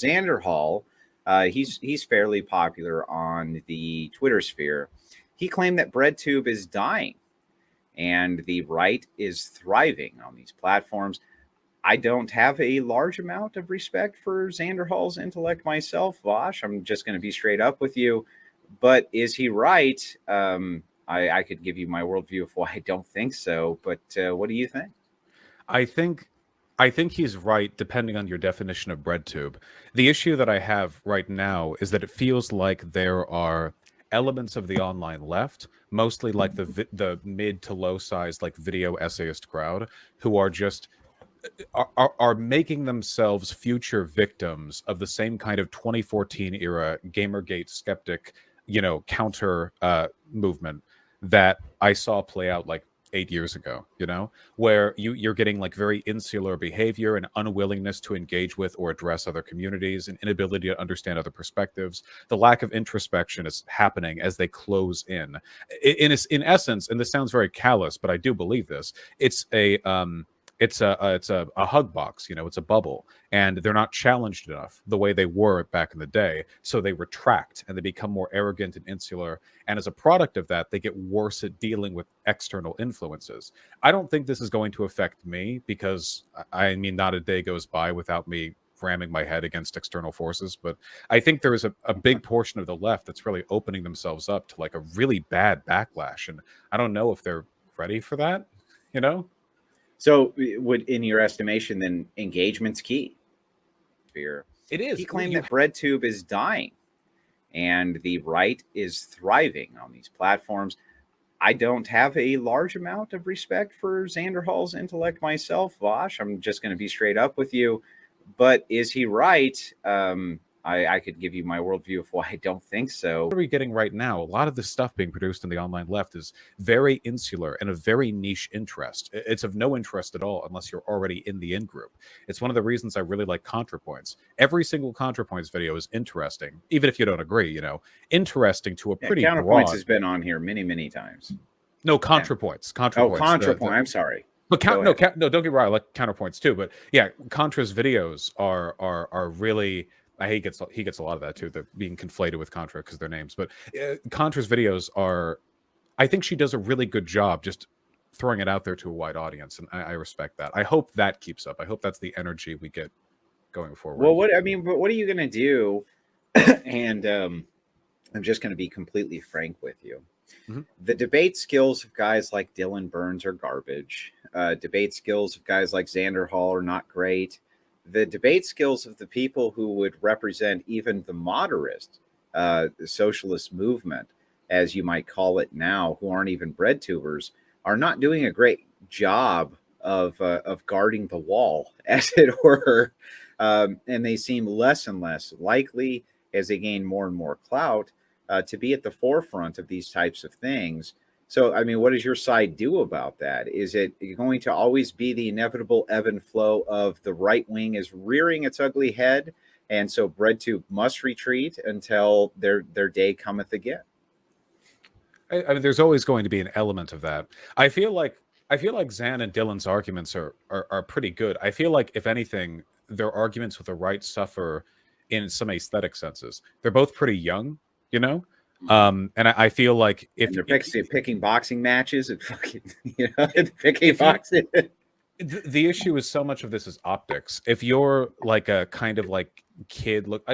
Xander Hall, he's fairly popular on the Twitter sphere. He claimed that BreadTube is dying and the right is thriving on these platforms. I don't have a large amount of respect for Xander Hall's intellect myself, Vaush. I'm just going to be straight up with you. But is he right? I could give you my worldview of why I don't think so. But what do you think? I think I think he's right depending on your definition of breadtube. The issue that I have right now is that it feels like there are elements of the online left, mostly like the mid to low size like video essayist crowd who are just are making themselves future victims of the same kind of 2014 era Gamergate skeptic, counter movement that I saw play out like 8 years ago, where you're getting like very insular behavior and unwillingness to engage with or address other communities and inability to understand other perspectives. The lack of introspection is happening as they close in. In essence, and this sounds very callous, but I do believe this. It's a hug box, it's a bubble, and they're not challenged enough the way they were back in the day, so they retract and they become more arrogant and insular, and as a product of that they get worse at dealing with external influences. I don't think this is going to affect me because I mean not a day goes by without me ramming my head against external forces, but I think there is a big portion of the left that's really opening themselves up to like a really bad backlash, and I don't know if they're ready for that. So, would in your estimation, then engagement's key? Fear. It is. He claimed that BreadTube is dying and the right is thriving on these platforms. I don't have a large amount of respect for Xander Hall's intellect myself, Vaush. I'm just going to be straight up with you. But is he right? I could give you my worldview of why I don't think so. What are we getting right now? A lot of the stuff being produced in the online left is very insular and a very niche interest. It's of no interest at all unless you're already in the in-group. It's one of the reasons I really like ContraPoints. Every single ContraPoints video is interesting, even if you don't agree, interesting to a pretty ContraPoints broad... has been on here many, many times. No, ContraPoints. ContraPoints. ContraPoint. I'm sorry. But no, don't get me wrong. I like CounterPoints too. But yeah, Contra's videos are really... he gets a lot of that too. They're being conflated with Contra because their names. But Contra's videos are... I think she does a really good job just throwing it out there to a wide audience, and I respect that. I hope that keeps up. I hope that's the energy we get going forward. Well, what are you going to do? And I'm just going to be completely frank with you. Mm-hmm. The debate skills of guys like Dylan Burns are garbage. Debate skills of guys like Xander Hall are not great. The debate skills of the people who would represent even the moderate the socialist movement, as you might call it now, who aren't even breadtubers, are not doing a great job of guarding the wall, as it were. And they seem less and less likely as they gain more and more clout to be at the forefront of these types of things. So, I mean, what does your side do about that? Is it going to always be the inevitable ebb and flow of the right wing is rearing its ugly head, and so BreadTube must retreat until their day cometh again? I mean, there's always going to be an element of that. I feel like Zan and Dylan's arguments are pretty good. I feel like, if anything, their arguments with the right suffer in some aesthetic senses. They're both pretty young, and I feel like if they're picking boxing matches and fucking, picking boxing. The issue is so much of this is optics. If you're like a kind of like kid look,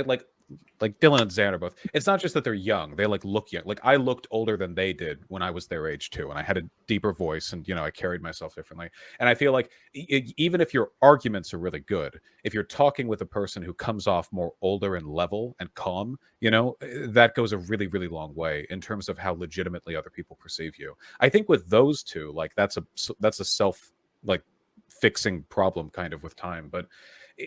like Dylan and Zan are both. It's not just that they're young; they like look young. Like I looked older than they did when I was their age too, and I had a deeper voice, and I carried myself differently. And I feel like even if your arguments are really good, if you're talking with a person who comes off more older and level and calm, that goes a really, really long way in terms of how legitimately other people perceive you. I think with those two, like that's a self like fixing problem kind of with time, but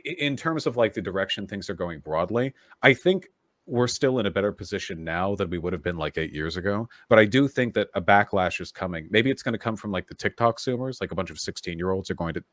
in terms of like the direction things are going broadly, I think we're still in a better position now than we would have been like 8 years ago. But I do think that a backlash is coming. Maybe it's going to come from like the TikTok zoomers, like a bunch of 16-year-olds are going to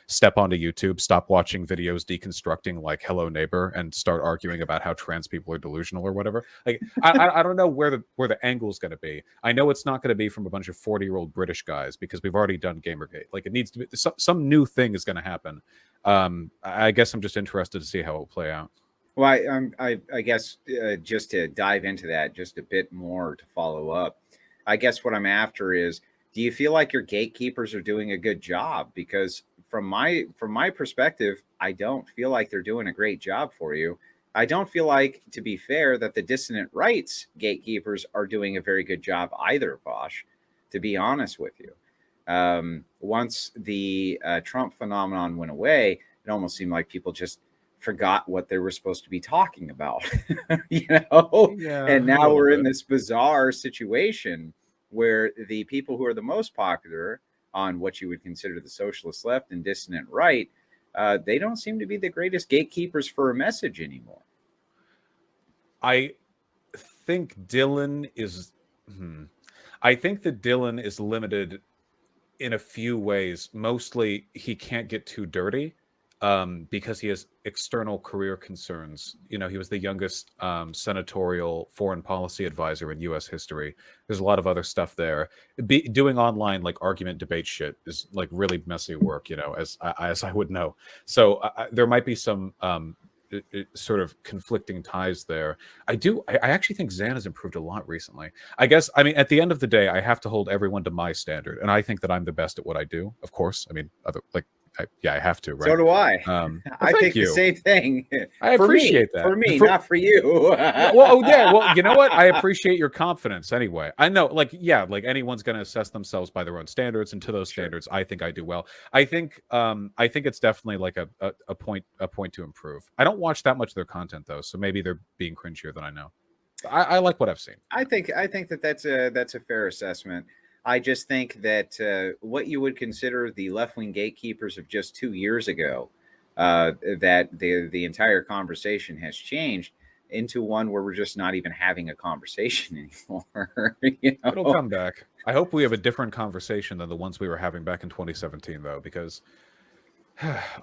step onto YouTube, stop watching videos deconstructing like Hello Neighbor, and start arguing about how trans people are delusional or whatever. Like I don't know where the angle is going to be. I know it's not going to be from a bunch of 40-year-old British guys because we've already done Gamergate. Like it needs to be some new thing is going to happen. I guess I'm just interested to see how it will play out. Well, I guess just to dive into that just a bit more to follow up, I guess what I'm after is, do you feel like your gatekeepers are doing a good job? Because from my perspective, I don't feel like they're doing a great job for you. I don't feel like, to be fair, that the dissident rights gatekeepers are doing a very good job either, Bosch, to be honest with you. Once the Trump phenomenon went away, it almost seemed like people just forgot what they were supposed to be talking about, you know? Yeah, And a now little we're in bit. this bizarre situation where the people who are the most popular on what you would consider the socialist left and dissident right, they don't seem to be the greatest gatekeepers for a message anymore. I think Dylan is. Hmm, I think that Dylan is limited in a few ways. Mostly, he can't get too dirty because he has external career concerns. You know, he was the youngest senatorial foreign policy advisor in U.S. history. There's a lot of other stuff there. Doing online like argument debate shit is like really messy work. You know, as I would know. So there might be some sort of conflicting ties there. I actually think Zan has improved a lot recently. I guess, I mean, at the end of the day, I have to hold everyone to my standard, and I think that I'm the best at what I do. Of course, I mean, yeah, I have to, So right? do I. Well, I thank think the you. same thing. I For me, appreciate that. not for you. Yeah, well, oh yeah, well, you know what? I appreciate your confidence anyway. I know, like, yeah, like anyone's going to assess themselves by their own standards, and to those Sure. standards, I think I do well. I think it's definitely like a point to improve. I don't watch that much of their content though, so maybe they're being cringier than I know. I like what I've seen. I think that that's a fair assessment. I just think that what you would consider the left wing gatekeepers of just 2 years ago, that the entire conversation has changed into one where we're just not even having a conversation anymore. You It'll know, come back. I hope we have a different conversation than the ones we were having back in 2017, though, because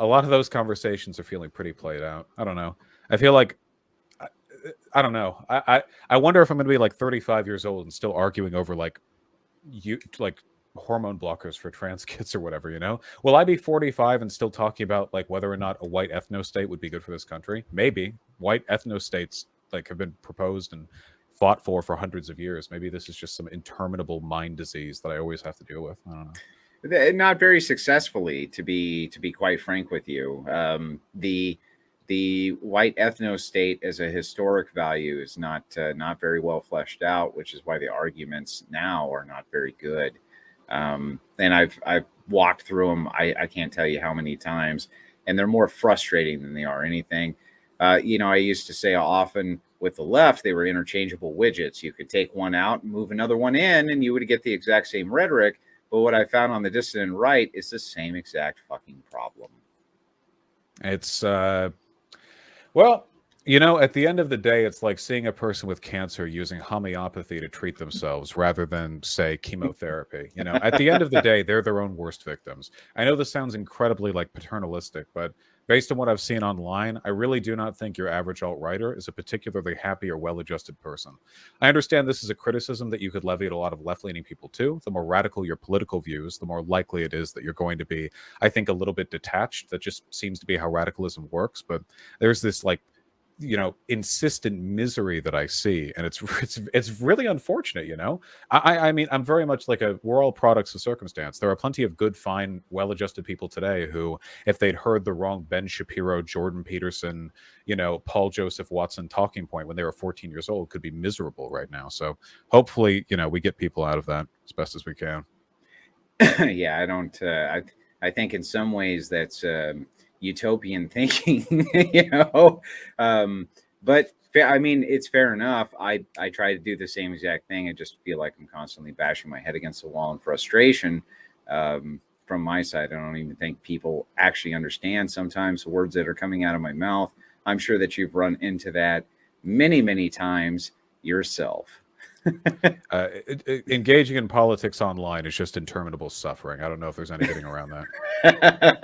a lot of those conversations are feeling pretty played out. I don't know. I feel like I, I don't know. I wonder if I'm going to be like 35 years old and still arguing over like hormone blockers for trans kids or whatever. You know, will I be 45 and still talking about like whether or not a white ethno state would be good for this country? Maybe white ethno states like have been proposed and fought for hundreds of years. Maybe this is just some interminable mind disease that I always have to deal with. I don't know. not very successfully, to be quite frank with you. The white ethno state as a historic value is not very well fleshed out, which is why the arguments now are not very good. And I've walked through them. I can't tell you how many times, and they're more frustrating than they are anything. I used to say often with the left, they were interchangeable widgets. You could take one out and move another one in, and you would get the exact same rhetoric. But what I found on the dissident right is the same exact fucking problem. It's well, you know, at the end of the day, it's like seeing a person with cancer using homeopathy to treat themselves rather than, say, chemotherapy. You know, at the end of the day, they're their own worst victims. I know this sounds incredibly like paternalistic, but based on what I've seen online, I really do not think your average alt-righter is a particularly happy or well-adjusted person. I understand this is a criticism that you could levy at a lot of left-leaning people too. The more radical your political views, the more likely it is that you're going to be, I think, a little bit detached. That just seems to be how radicalism works. But there's this like, you know, insistent misery that I see, and it's really unfortunate. You know, I mean, I'm very much like we're all products of circumstance. There are plenty of good, fine, well-adjusted people today who, if they'd heard the wrong Ben Shapiro, Jordan Peterson, you know, Paul Joseph Watson talking point when they were 14 years old, could be miserable right now. So hopefully, you know, we get people out of that as best as we can. Yeah, I don't. I think in some ways that's utopian thinking, you know. But I mean, it's fair enough. I try to do the same exact thing. I just feel like I'm constantly bashing my head against the wall in frustration. From my side, I don't even think people actually understand sometimes the words that are coming out of my mouth. I'm sure that you've run into that many, many times yourself. Engaging in politics online is just interminable suffering. I don't know if there's any getting around that.